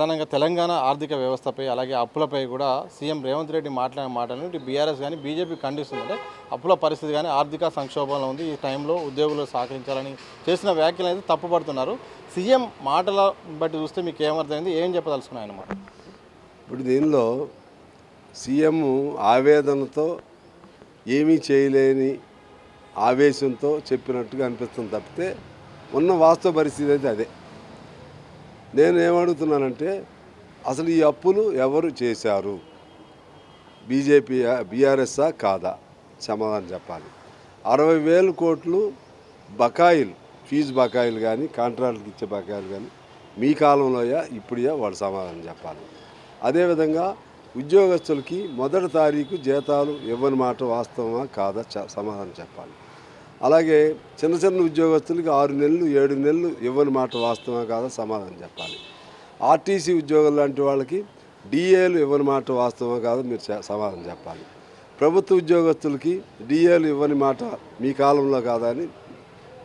ప్రధానంగా తెలంగాణ ఆర్థిక వ్యవస్థపై అలాగే అప్పులపై కూడా సీఎం రేవంత్ రెడ్డి మాట్లాడిన మాటలను ఇటు బీఆర్ఎస్ కానీ బీజేపీ ఖండిస్తుంది. అంటే అప్పుల పరిస్థితి కానీ ఆర్థిక సంక్షోభంలో ఉంది, ఈ టైంలో ఉద్యోగులు సహకరించాలని చేసిన వ్యాఖ్యలు అయితే తప్పుపడుతున్నారు. సీఎం మాటల బట్టి చూస్తే మీకు ఏమర్థమైంది, ఏం చెప్పదలుచుకున్నాయి అన్నమాట? ఇప్పుడు దీనిలో సీఎం ఆవేదనతో ఏమీ చేయలేని ఆవేశంతో చెప్పినట్టుగా అనిపిస్తుంది తప్పితే ఉన్న వాస్తవ పరిస్థితి అయితే అదే. నేను ఏమడుగుతున్నానంటే అసలు ఈ అప్పులు ఎవరు చేశారు? బీజేపీ బీఆర్ఎస్ఆ కాదా? సమాధానం చెప్పాలి. 60,000 కోట్లు బకాయిలు, ఫీజు బకాయిలు కానీ కాంట్రాక్ట్కి ఇచ్చే బకాయిలు కానీ మీ కాలంలోయా ఇప్పుడుయా వాళ్ళు సమాధానం చెప్పాలి. అదేవిధంగా ఉద్యోగస్తులకి 1వ తారీఖు జీతాలు ఇవ్వని మాట వాస్తవమా కాదా సమాధానం చెప్పాలి. అలాగే చిన్న చిన్న ఉద్యోగస్తులకి 6 నెలలు 7 నెలలు ఇవ్వని మాట వాస్తవమా కాదా సమాధానం చెప్పాలి. ఆర్టీసీ ఉద్యోగులు లాంటి వాళ్ళకి డిఏలు ఇవ్వని మాట వాస్తవమా కాదా మీరు సమాధానం చెప్పాలి. ప్రభుత్వ ఉద్యోగస్తులకి డిఏలు ఇవ్వని మాట మీ కాలంలో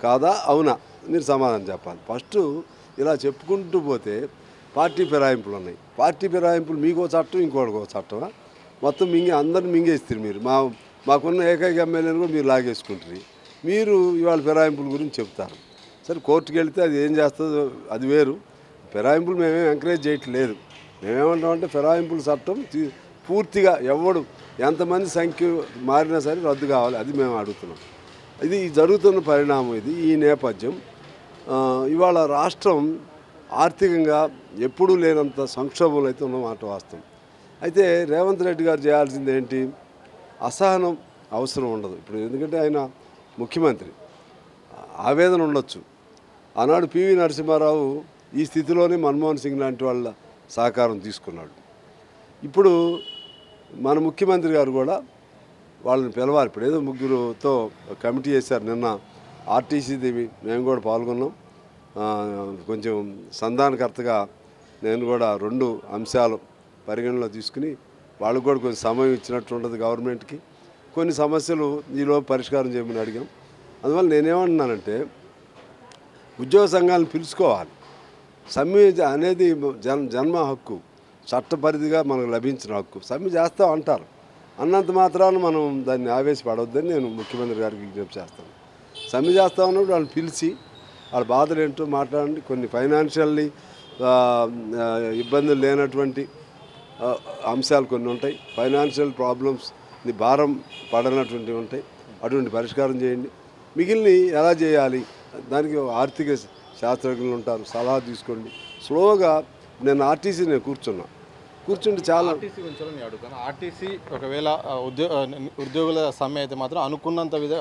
కాదా అవునా మీరు సమాధానం చెప్పాలి. ఫస్ట్ ఇలా చెప్పుకుంటూ పోతే పార్టీ ఫిరాయింపులు ఉన్నాయి. పార్టీ ఫిరాయింపులు మీకో చట్టం ఇంకోటికో చట్టమా? మొత్తం అందరిని మింగేస్తారు మీరు. మాకున్న ఏకైక ఎమ్మెల్యేని కూడా మీరు లాగేసుకుంటారు. మీరు ఇవాళ ఫిరాయింపుల గురించి చెప్తారు. సరే, కోర్టుకు వెళితే అది ఏం చేస్తుందో అది వేరు. ఫిరాయింపులు మేమేం ఎంకరేజ్ చేయట్లేదు. మేమేమంటామంటే ఫిరాయింపుల చట్టం పూర్తిగా ఎంతమంది సంఖ్య మారినా సరే రద్దు కావాలి, అది మేము అడుగుతున్నాం. ఇది జరుగుతున్న పరిణామం. ఈ నేపథ్యం ఇవాళ రాష్ట్రం ఆర్థికంగా ఎప్పుడూ లేనంత సంక్షోభంలో అయితే ఉన్నమాట వాస్తవం. అయితే రేవంత్ రెడ్డి గారు చేయాల్సింది ఏంటి? అసహనం అవసరం ఉండదు ఇప్పుడు. ఎందుకంటే ఆయన ముఖ్యమంత్రి, ఆవేదన ఉండొచ్చు. ఆనాడు పివి నరసింహారావు ఈ స్థితిలోనే మన్మోహన్ సింగ్ లాంటి వాళ్ళ సహకారం తీసుకున్నాడు. ఇప్పుడు మన ముఖ్యమంత్రి గారు కూడా వాళ్ళని పిలవాలి. ఇప్పుడు ఏదో ముగ్గురుతో కమిటీ చేశారు. నిన్న ఆర్టీసీది మేము కూడా పాల్గొన్నాం. కొంచెం సంధానకర్తగా నేను కూడా 2 అంశాలు పరిగణలో తీసుకుని వాళ్ళకు కూడా కొంచెం సమయం ఇచ్చినట్టు ఉంటుంది గవర్నమెంట్కి. కొన్ని సమస్యలు ఈలోపు పరిష్కారం చేయమని అడిగాం. అందువల్ల నేనేమంటున్నానంటే ఉద్యోగ సంఘాలను పిలుచుకోవాలి. సమ్మె అనేది జన్మ హక్కు, చట్టపరిధిగా మనకు లభించిన హక్కు. సమ్మె చేస్తాం అంటారు, అన్నంత మాత్రాన మనం దాన్ని ఆవేశపడవద్దని నేను ముఖ్యమంత్రి గారికి విజ్ఞప్తి చేస్తాను. సమ్మె చేస్తా ఉన్నప్పుడు వాళ్ళని పిలిచి వాళ్ళ బాధలు ఏంటో మాట్లాడండి. కొన్ని ఫైనాన్షియల్లీ ఇబ్బందులు లేనటువంటి అంశాలు కొన్ని ఉంటాయి. ఫైనాన్షియల్ ప్రాబ్లమ్స్ భారం పడనటువంటివి ఉంటాయి. అటువంటి పరిష్కారం చేయండి. మిగిలిన ఎలా చేయాలి దానికి ఆర్థిక శాస్త్రజ్ఞులు ఉంటారు, సలహా తీసుకోండి. స్లోగా నేను కూర్చుంటే చాలా. ఆర్టీసీ గురించి నేను అడుగుతాను. ఆర్టీసీ ఒకవేళ ఉద్యోగుల సమ్మె అయితే మాత్రం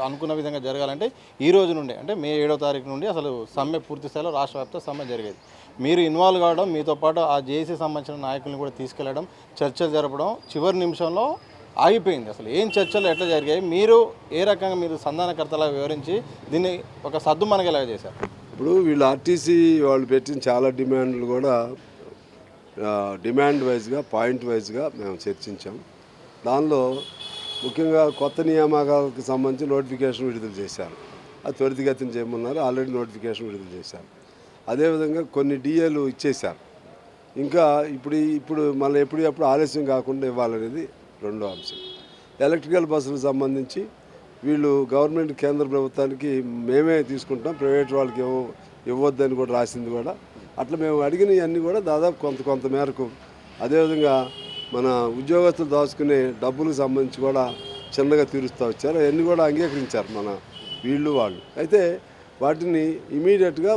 అనుకున్న విధంగా జరగాలంటే ఈ రోజు నుండి, అంటే మే 7వ తారీఖు నుండి అసలు సమ్మె పూర్తి స్థాయిలో రాష్ట్ర వ్యాప్త సమ్మె జరిగేది. మీరు ఇన్వాల్వ్ కావడం, మీతో పాటు ఆ జేఏసీ సంబంధించిన నాయకులను కూడా తీసుకెళ్లడం, చర్చలు జరపడం చివరి నిమిషంలో ఆగిపోయింది. అసలు ఏం చర్చలు ఎట్లా జరిగాయి, మీరు ఏ రకంగా మీరు సంధానకర్తలా వివరించి దీన్ని ఒక సద్దు మనగేలాగా చేశారు? ఇప్పుడు వీళ్ళు ఆర్టీసీ వాళ్ళు పెట్టిన చాలా డిమాండ్లు కూడా డిమాండ్ వైజ్గా పాయింట్ వైజ్గా మేము చర్చించాం. దానిలో ముఖ్యంగా కొత్త నియామకాలకు సంబంధించి నోటిఫికేషన్ విడుదల చేశారు. అది త్వరితగతిన చేయమన్నారు. ఆల్రెడీ నోటిఫికేషన్ విడుదల చేశారు. అదేవిధంగా కొన్ని డిఏలు ఇచ్చేశారు. ఇంకా ఇప్పుడు మళ్ళీ ఎప్పుడు ఆలస్యం కాకుండా ఇవ్వాలనేది 2వ అంశం. ఎలక్ట్రికల్ బస్సులకు సంబంధించి వీళ్ళు గవర్నమెంట్ కేంద్ర ప్రభుత్వానికి మేమే తీసుకుంటాం, ప్రైవేట్ వాళ్ళకి ఇవ్వద్దని కూడా రాసింది కూడా. అట్లా మేము అడిగినవన్నీ కూడా దాదాపు కొంత మేరకు. అదేవిధంగా మన ఉద్యోగస్తులు దాచుకునే డబ్బులకు సంబంధించి కూడా చిన్నగా తీరుస్తూ వచ్చారు. అవన్నీ కూడా అంగీకరించారు మన వాళ్ళు. అయితే వాటిని ఇమీడియట్గా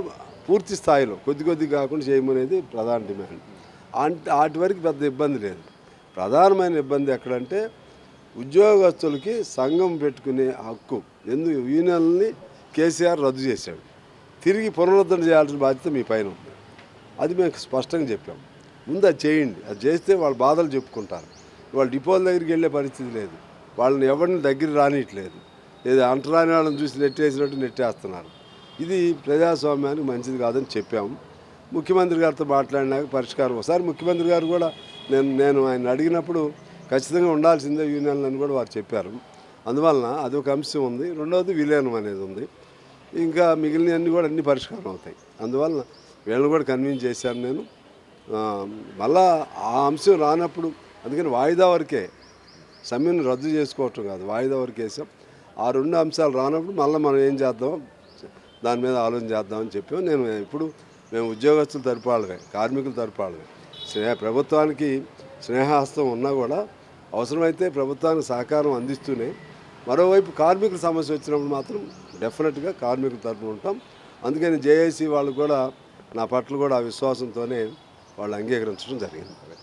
పూర్తి స్థాయిలో కొద్ది కాకుండా చేయమనేది ప్రధాన డిమాండ్. వాటి వరకు పెద్ద ఇబ్బంది లేదు. ప్రధానమైన ఇబ్బంది ఎక్కడంటే ఉద్యోగస్తులకి సంఘం పెట్టుకునే హక్కు. యూనియన్ని కేసీఆర్ రద్దు చేశాడు. తిరిగి పునరుద్ధరణ చేయాల్సిన బాధ్యత మీ పైన ఉంది. అది మేము స్పష్టంగా చెప్పాం. ముందు అది చేయండి. అది చేస్తే వాళ్ళ బాధలు చెప్పుకుంటారు. వాళ్ళు డిపోల దగ్గరికి వెళ్ళే పరిస్థితి లేదు. వాళ్ళని ఎవరిని దగ్గర రానియట్లేదు. లేదా అంటరాని వాళ్ళని చూసి నెట్టేసినట్టు నెట్టేస్తున్నారు. ఇది ప్రజాస్వామ్యానికి మంచిది కాదని చెప్పాము. ముఖ్యమంత్రి గారితో మాట్లాడినాక పరిష్కారం. ఒకసారి ముఖ్యమంత్రి గారు కూడా నేను ఆయన అడిగినప్పుడు ఖచ్చితంగా ఉండాల్సిందే యూనియన్లు అని కూడా వారు చెప్పారు. అందువలన అదొక అంశం ఉంది. రెండవది విలీనం అనేది ఉంది. ఇంకా మిగిలినవన్నీ కూడా అన్ని పరిష్కారం అవుతాయి. అందువలన వీళ్ళని కూడా కన్విన్స్ చేశాను నేను. ఆ, మళ్ళా ఆ అంశం రానప్పుడు అందుకని వాయిదా వరకే సమ్మెను రద్దు చేసుకోవటం కాదు, వాయిదా వరకు వేసాం. ఆ 2 అంశాలు రానప్పుడు మళ్ళీ మనం ఏం చేద్దాం దాని మీద ఆలోచన చేద్దామని చెప్పాం. మేము ఉద్యోగస్తుల తరపులమే, కార్మికుల తరపులమే. ప్రభుత్వానికి స్నేహహస్తం ఉన్నా కూడా అవసరమైతే ప్రభుత్వానికి సహకారం అందిస్తూనే మరోవైపు కార్మికుల సమస్య వచ్చినప్పుడు మాత్రం డెఫినెట్గా కార్మికుల తరపున ఉంటాం. అందుకని జేఏసీ వాళ్ళు కూడా నా పట్ల కూడా ఆ విశ్వాసంతోనే వాళ్ళు అంగీకరించడం జరిగింది.